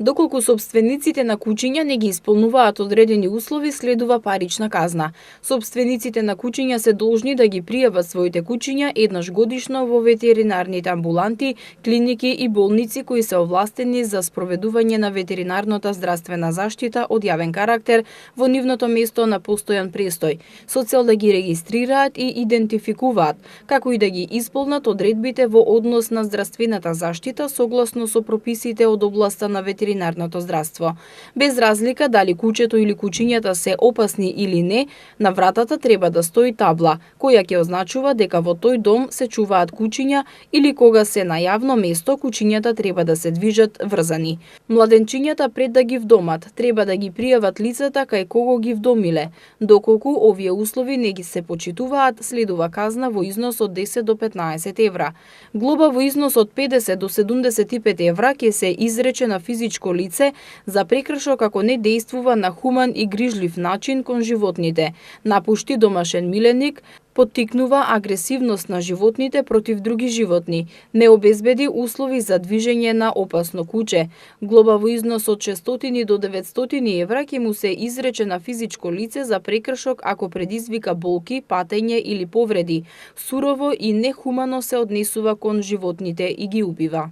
Доколку собствениците на куќиња не ги исполнуваат одредени услови, следува парична казна. Собствениците на куќиња се должни да ги пријават своите куќиња еднаш годишно во ветеринарните амбуланти, клиники и болници кои се овластени за спроведување на ветеринарната здравствена заштита од јавен карактер во нивното место на постојан престој, со цел да ги регистрираат и идентификуваат, како и да ги исполнат одредбите во однос на здравствената заштита согласно со прописите од областа на ветеринарното здравство. Без разлика дали куќето или куќињата се опасни или не, на вратата треба да стои табла, која ќе означува дека во тој дом се чуваат куќиња или кога се на јавно место, куќињата треба да се движат врзани. Младенчињата пред да ги вдомат, треба да ги пријават лицата кај кого ги вдомиле. Доколку овие услови не ги се почитуваат, следува казна во износ од 10 до 15 евра. Глоба во износ од 50 до 75 евра ќе се изрече на физичко лице за прекршок ако не действува на хуман и грижлив начин кон животните, напушти домашен миленик, поттикнува агресивност на животните против други животни, не обезбеди услови за движење на опасно куќе. Глоба во износ од 600 до 900 евра ќе му се изрече на физичко лице за прекршок ако предизвика болки, патење или повреди, сурово и нехумано се однесува кон животните и ги убива.